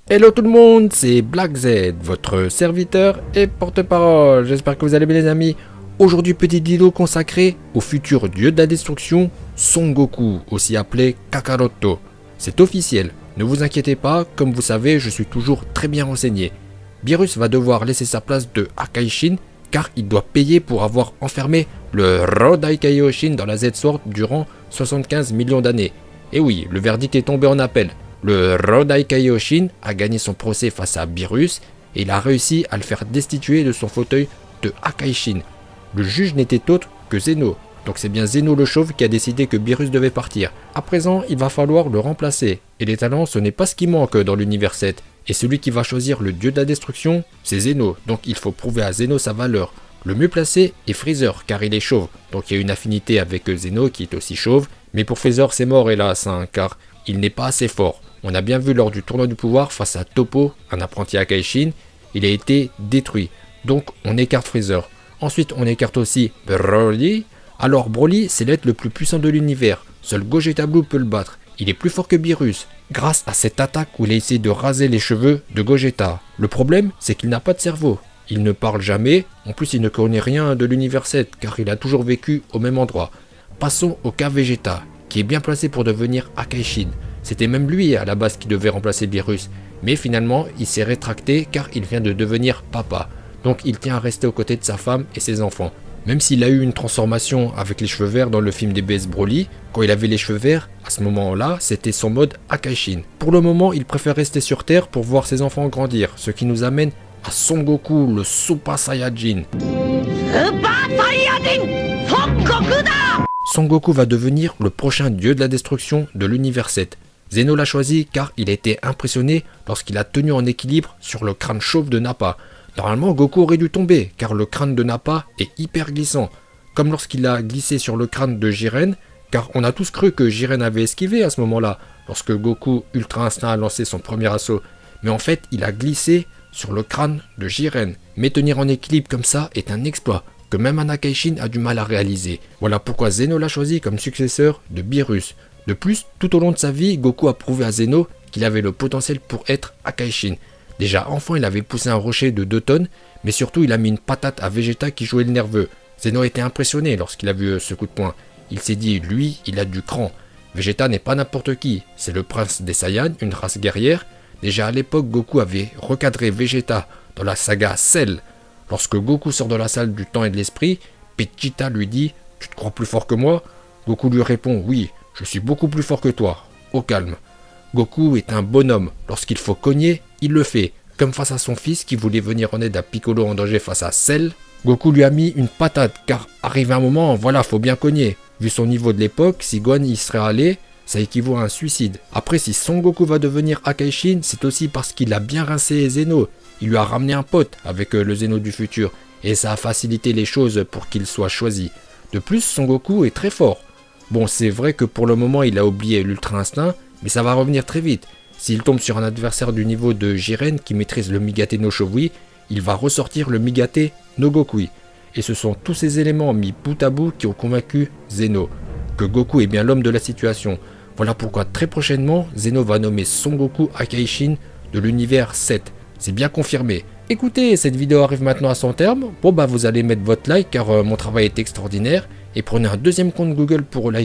Hello tout le monde, c'est Black Z, votre serviteur et porte-parole. J'espère que vous allez bien les amis. Aujourd'hui, petite vidéo consacrée au futur dieu de la destruction, Son Goku, aussi appelé Kakaroto. C'est officiel, ne vous inquiétez pas, comme vous savez, je suis toujours très bien renseigné. Beerus va devoir laisser sa place de Akaishin car il doit payer pour avoir enfermé le Rodai Kaioshin dans la Z-Sword durant 75 millions d'années. Et oui, le verdict est tombé en appel. Le Rodai Kaioshin a gagné son procès face à Beerus et il a réussi à le faire destituer de son fauteuil de Akaishin. Le juge n'était autre que Zeno, donc c'est bien Zeno le chauve qui a décidé que Beerus devait partir. À présent, il va falloir le remplacer, et les talents ce n'est pas ce qui manque dans l'univers 7. Et celui qui va choisir le dieu de la destruction, c'est Zeno, donc il faut prouver à Zeno sa valeur. Le mieux placé est Freezer, car il est chauve, donc il y a une affinité avec Zeno qui est aussi chauve. Mais pour Freezer c'est mort hélas, car il n'est pas assez fort. On a bien vu lors du tournoi du pouvoir face à Toppo, un apprenti Akaishin, il a été détruit. Donc on écarte Freezer. Ensuite on écarte aussi Broly. Alors Broly c'est l'être le plus puissant de l'univers. Seul Gogeta Blue peut le battre. Il est plus fort que Beerus, grâce à cette attaque où il a essayé de raser les cheveux de Gogeta. Le problème c'est qu'il n'a pas de cerveau. Il ne parle jamais, en plus il ne connaît rien de l'univers 7 car il a toujours vécu au même endroit. Passons au cas Vegeta, qui est bien placé pour devenir Akaishin. C'était même lui à la base qui devait remplacer Beerus, mais finalement il s'est rétracté car il vient de devenir papa. Donc il tient à rester aux côtés de sa femme et ses enfants. Même s'il a eu une transformation avec les cheveux verts dans le film DBS Broly, quand il avait les cheveux verts, à ce moment-là, c'était son mode Akaishin. Pour le moment, il préfère rester sur Terre pour voir ses enfants grandir, ce qui nous amène à Son Goku, le Super Saiyajin. Son Goku va devenir le prochain dieu de la destruction de l'univers 7. Zeno l'a choisi car il a été impressionné lorsqu'il a tenu en équilibre sur le crâne chauve de Nappa. Normalement, Goku aurait dû tomber car le crâne de Nappa est hyper glissant. Comme lorsqu'il a glissé sur le crâne de Jiren, car on a tous cru que Jiren avait esquivé à ce moment-là, lorsque Goku Ultra Instinct a lancé son premier assaut. Mais en fait, il a glissé sur le crâne de Jiren. Mais tenir en équilibre comme ça est un exploit que même un Akaishin a du mal à réaliser. Voilà pourquoi Zeno l'a choisi comme successeur de Beerus. De plus, tout au long de sa vie, Goku a prouvé à Zeno qu'il avait le potentiel pour être Akaishin. Déjà enfant, il avait poussé un rocher de 2 tonnes, mais surtout il a mis une patate à Vegeta qui jouait le nerveux. Zeno a été impressionné lorsqu'il a vu ce coup de poing. Il s'est dit, lui, il a du cran. Vegeta n'est pas n'importe qui, c'est le prince des Saiyans, une race guerrière. Déjà à l'époque, Goku avait recadré Vegeta dans la saga Cell. Lorsque Goku sort de la salle du temps et de l'esprit, Vegeta lui dit « Tu te crois plus fort que moi ?» Goku lui répond « Oui, je suis beaucoup plus fort que toi. Au calme. » Goku est un bonhomme. Lorsqu'il faut cogner, il le fait. Comme face à son fils qui voulait venir en aide à Piccolo en danger face à Cell, Goku lui a mis une patate car arrivé un moment, voilà, faut bien cogner. Vu son niveau de l'époque, si Gohan y serait allé, ça équivaut à un suicide. Après, si Son Goku va devenir Akaishin, c'est aussi parce qu'il a bien rincé Zeno. Il lui a ramené un pote avec le Zeno du futur, et ça a facilité les choses pour qu'il soit choisi. De plus, Son Goku est très fort. Bon, c'est vrai que pour le moment, il a oublié l'Ultra Instinct, mais ça va revenir très vite. S'il tombe sur un adversaire du niveau de Jiren qui maîtrise le Migate no Shovui, il va ressortir le Migate no Gokui. Et ce sont tous ces éléments mis bout à bout qui ont convaincu Zeno que Goku est bien l'homme de la situation. Voilà pourquoi très prochainement, Zeno va nommer Son Goku Akaishin de l'univers 7. C'est bien confirmé. Écoutez, cette vidéo arrive maintenant à son terme. Bon bah vous allez mettre votre like car mon travail est extraordinaire. Et prenez un deuxième compte Google pour liker